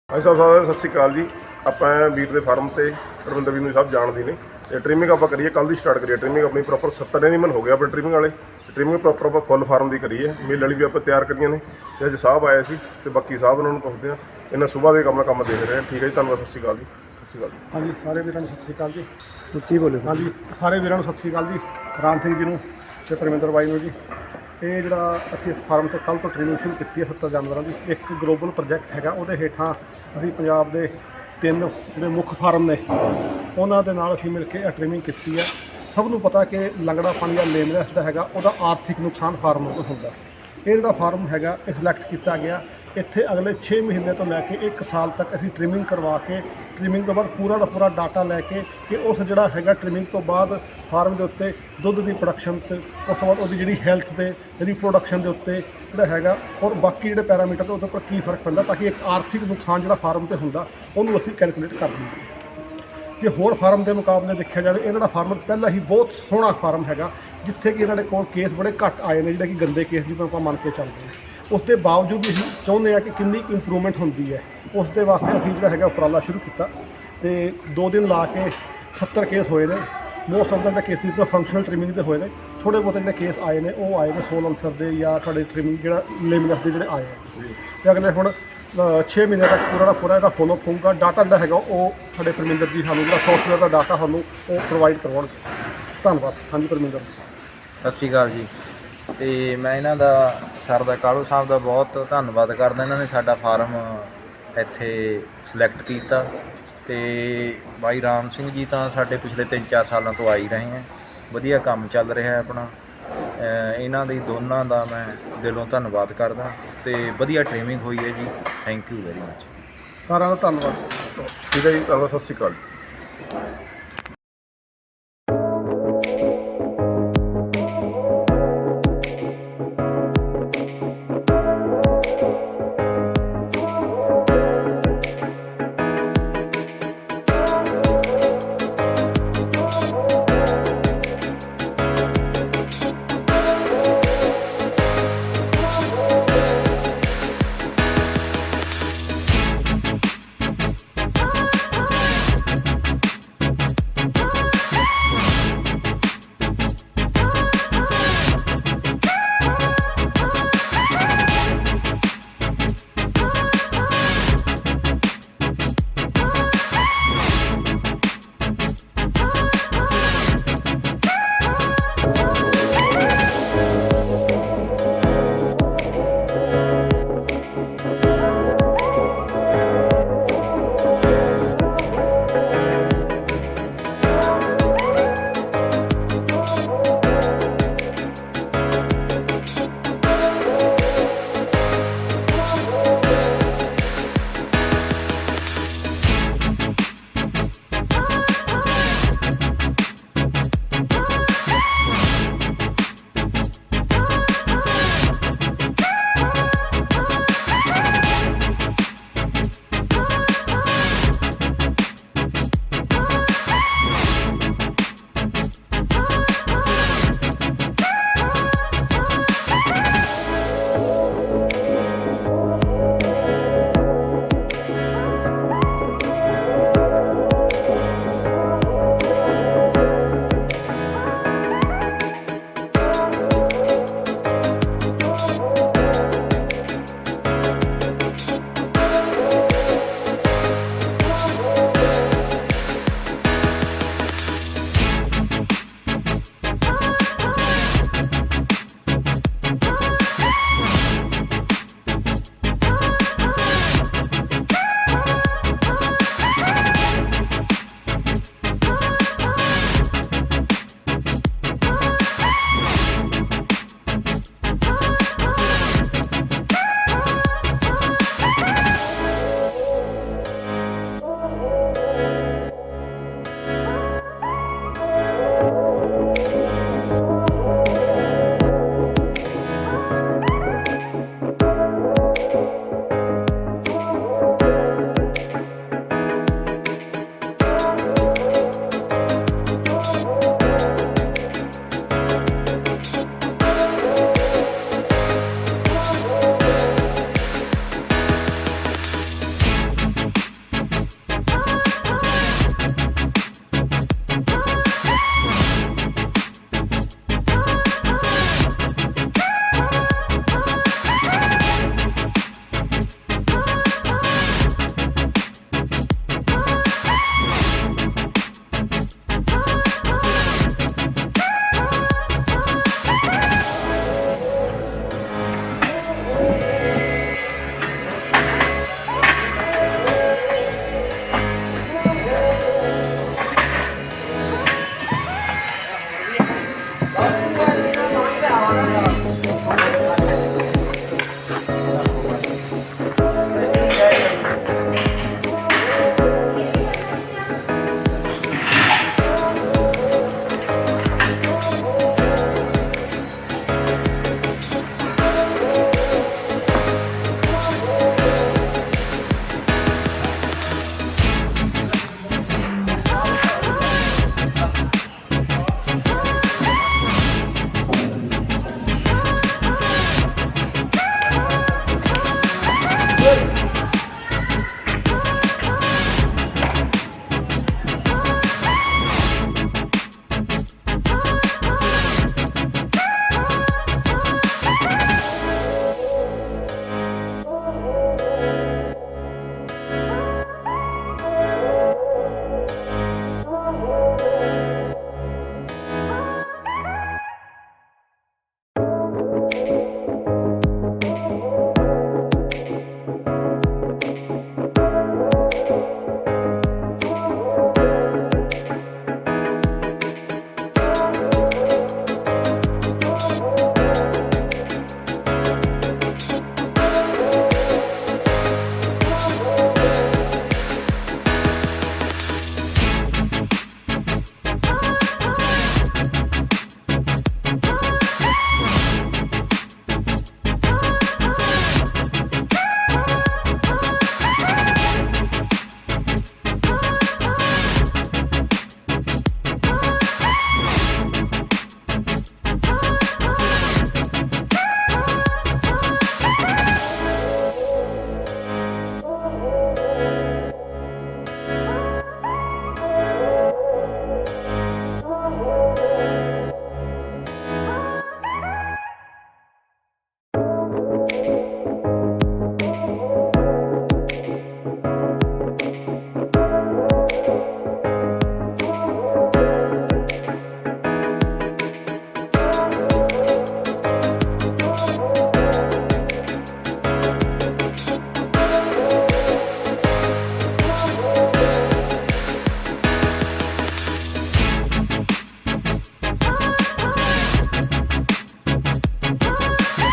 भाई साहब सारे सत श्री अकाल जी। ਆਪਾਂ ਵੀਰ ਦੇ ਫਾਰਮ ਤੇ ਰਵਿੰਦਰ ਵੀਰ ਨੂੰ ਸਭ ਜਾਣਦੇ ਨੇ ਤੇ ਟ੍ਰਿਮਿੰਗ ਆਪਾਂ ਕਰੀਏ ਕੱਲ ਦੀ ਸਟਾਰਟ ਕਰੀਏ ਟ੍ਰਿਮਿੰਗ ਆਪਣੀ ਪ੍ਰੋਪਰ 70 ਐਨੀਮਲ ਹੋ ਗਿਆ ਆਪਣੇ ਟ੍ਰਿਮਿੰਗ ਵਾਲੇ ਟ੍ਰਿਮਿੰਗ ਪ੍ਰੋਪਰ ਆਪਾਂ ਫੁੱਲ ਫਾਰਮ ਦੀ ਕਰੀਏ ਮੇਲ ਵਾਲੀ ਵੀ ਆਪਾਂ ਤਿਆਰ ਕਰੀਆਂ ਨੇ ਤੇ ਅੱਜ ਸਾਹਿਬ ਆਏ ਸੀ ਤੇ ਬਾਕੀ ਸਾਹਿਬ ਉਹਨਾਂ ਨੂੰ ਪੁੱਛਦੇ ਆ ਇਹਨਾਂ ਸਵੇਰ ਦੇ ਕੰਮ ਦੇਖ ਰਹੇ ਆ। ਠੀਕ ਹੈ ਜੀ, ਧੰਨਵਾਦ। ਸਤਿ ਸ਼੍ਰੀ ਅਕਾਲ ਜੀ। ਸਤਿ ਸ਼੍ਰੀ ਅਕਾਲ ਜੀ। हाँ जी सारे वीरों को सत श्री अकाल जी। ਉੱਚੀ ਬੋਲੇ। हाँ जी सारे वीरों को सत श्री अकाल जी। ਰਾਮ ਸਿੰਘ ਜੀ ਨੂੰ ਤੇ ਪਰਮਿੰਦਰ ਬਾਈ ਨੂੰ ਜੀ। ਇਹ ਜਿਹੜਾ ਅਸੀਂ ਇਸ ਫਾਰਮ ਤੇ ਕੱਲ੍ਹ ਤੋਂ ਟ੍ਰੇਨਿੰਗ ਸ਼ੁਰੂ ਕੀਤੀ ਹੈ 70 ਜਾਨਵਰਾਂ ਦੀ। ਇੱਕ ਗਲੋਬਲ ਪ੍ਰੋਜੈਕਟ ਹੈਗਾ, ਉਹਦੇ ਹੇਠਾਂ ਅਸੀਂ ਪੰਜਾਬ ਦੇ 3 ਜਿਹੜੇ ਮੁੱਖ ਫਾਰਮ ਨੇ ਉਹਨਾਂ ਦੇ ਨਾਲ ਅਸੀਂ ਮਿਲ ਕੇ ਇਹ ਟ੍ਰੇਨਿੰਗ ਕੀਤੀ ਹੈ। ਸਭ ਨੂੰ ਪਤਾ ਕਿ ਲੰਗੜਾ ਪਾਣੀ ਜਾਂ ਲੇਮਰੈਸ ਜਿਹੜਾ ਹੈਗਾ ਉਹਦਾ ਆਰਥਿਕ ਨੁਕਸਾਨ ਫਾਰਮ ਨੂੰ ਹੁੰਦਾ। ਇਹ ਜਿਹੜਾ ਫਾਰਮ ਹੈਗਾ ਇਹ ਸਿਲੈਕਟ ਕੀਤਾ ਗਿਆ। ਇੱਥੇ ਅਗਲੇ 6 ਮਹੀਨੇ ਤੋਂ ਲੈ ਕੇ 1 ਸਾਲ ਤੱਕ ਅਸੀਂ ਟ੍ਰਿਮਿੰਗ ਕਰਵਾ ਕੇ ਟ੍ਰਿਮਿੰਗ ਤੋਂ ਬਾਅਦ ਪੂਰਾ ਦਾ ਪੂਰਾ ਡਾਟਾ ਲੈ ਕੇ ਕਿ ਉਸ ਜਿਹੜਾ ਹੈਗਾ ਟ੍ਰਿਮਿੰਗ ਤੋਂ ਬਾਅਦ ਫਾਰਮ ਦੇ ਉੱਤੇ ਦੁੱਧ ਦੀ ਪ੍ਰੋਡਕਸ਼ਨ ਤੇ ਉਸ ਤੋਂ ਬਾਅਦ ਉਹਦੀ ਜਿਹੜੀ ਹੈਲਥ ਤੇ ਰੀਪਰੋਡਕਸ਼ਨ ਦੇ ਉੱਤੇ ਜਿਹੜਾ ਹੈਗਾ ਔਰ ਬਾਕੀ ਜਿਹੜੇ ਪੈਰਾਮੀਟਰ ਤੇ ਉਹਦੇ ਉੱਪਰ ਕੀ ਫਰਕ ਪੈਂਦਾ ਤਾਂ ਕਿ ਇੱਕ ਆਰਥਿਕ ਨੁਕਸਾਨ ਜਿਹੜਾ ਫਾਰਮ ਤੇ ਹੁੰਦਾ ਉਹਨੂੰ ਅਸੀਂ ਕੈਲਕੂਲੇਟ ਕਰ ਲਈਏ। ਜੇ ਹੋਰ ਫਾਰਮ ਦੇ ਮੁਕਾਬਲੇ ਦੇਖਿਆ ਜਾਵੇ ਇਹਨਾਂ ਦਾ ਫਾਰਮ ਪਹਿਲਾਂ ਹੀ ਬਹੁਤ ਸੋਹਣਾ ਫਾਰਮ ਹੈਗਾ, ਜਿੱਥੇ ਕਿ ਇਹਨਾਂ ਦੇ ਕੋਲ ਕੇਸ ਬੜੇ ਘੱਟ ਆਏ ਨੇ ਜਿਹੜੇ ਕਿ ਗੰਦੇ ਕੇਸ ਜਿਵੇਂ ਆਪਾਂ ਮੰਨ ਕੇ ਚੱਲਦੇ ਹਾਂ। ਉਸ ਦੇ ਬਾਵਜੂਦ ਵੀ ਅਸੀਂ ਚਾਹੁੰਦੇ ਹਾਂ ਕਿ ਕਿੰਨੀ ਇੰਪਰੂਵਮੈਂਟ ਹੁੰਦੀ ਹੈ। ਉਸ ਦੇ ਵਾਸਤੇ ਅਸੀਂ ਜਿਹੜਾ ਹੈਗਾ ਉਪਰਾਲਾ ਸ਼ੁਰੂ ਕੀਤਾ ਤੇ 2 ਦਿਨ ਲਾ ਕੇ 70 ਕੇਸ ਹੋਏ ਨੇ। ਮੋਸਟ ਆਫ ਦੇ ਕੇਸਿਸ ਤਾਂ ਫੰਕਸ਼ਨਲ ਟ੍ਰਿਮਿੰਗ ਦੇ ਹੋਏ ਨੇ। ਥੋੜ੍ਹੇ ਬਹੁਤੇ ਜਿਹੜੇ ਕੇਸ ਆਏ ਨੇ ਉਹ ਆਏ ਨੇ ਸੋਲ ਅਲਸਰ ਦੇ ਜਾਂ ਤੁਹਾਡੇ ਟ੍ਰਿਮਿੰਗ ਜਿਹੜਾ ਲੇਮਿਨਸ ਦੇ ਜਿਹੜੇ ਆਏ ਆ। ਅਤੇ ਅਗਲੇ ਹੁਣ 6 ਮਹੀਨੇ ਤੱਕ ਪੂਰਾ ਦਾ ਪੂਰਾ ਇਹਦਾ ਫੋਲੋਅਪ ਹੋਊਗਾ। ਡਾਟਾ ਜਿਹੜਾ ਹੈਗਾ ਉਹ ਸਾਡੇ ਪਰਮਿੰਦਰ ਜੀ ਸਾਨੂੰ ਜਿਹੜਾ ਸੌਫਟਵੇਅਰ ਦਾ ਡਾਟਾ ਸਾਨੂੰ ਉਹ ਪ੍ਰੋਵਾਈਡ ਕਰਵਾਉਣਗੇ। ਧੰਨਵਾਦ। ਹਾਂਜੀ ਪਰਮਿੰਦਰ ਜੀ। ਸਤਿ ਸ਼੍ਰੀ ਅਕਾਲ ਜੀ। ਤੇ ਮੈਂ ਇਹਨਾਂ ਦਾ ਸਰ ਦਾ ਕਾਲੂ ਸਾਹਿਬ ਦਾ ਬਹੁਤ ਧੰਨਵਾਦ ਕਰਦਾ। ਇਹਨਾਂ ਨੇ ਸਾਡਾ ਫਾਰਮ ਇੱਥੇ ਸਿਲੈਕਟ ਕੀਤਾ ਤੇ ਬਾਈ ਰਾਮ ਸਿੰਘ ਜੀ ਤਾਂ ਸਾਡੇ ਪਿਛਲੇ 3-4 ਸਾਲਾਂ ਤੋਂ ਆ ਹੀ ਰਹੇ ਹੈ। ਵਧੀਆ ਕੰਮ ਚੱਲ ਰਿਹਾ ਆਪਣਾ। ਇਹਨਾਂ ਦੀ ਦੋਨਾਂ ਦਾ ਮੈਂ ਦਿਲੋਂ ਧੰਨਵਾਦ ਕਰਦਾ ਤੇ ਵਧੀਆ ਟ੍ਰੇਨਿੰਗ ਹੋਈ ਹੈ ਜੀ। Thank you very much. ਸਾਰਿਆਂ ਦਾ ਧੰਨਵਾਦ। ਠੀਕ ਹੈ ਜੀ, ਧੰਨਵਾਦ। ਸਤਿ ਸ਼੍ਰੀ ਅਕਾਲ।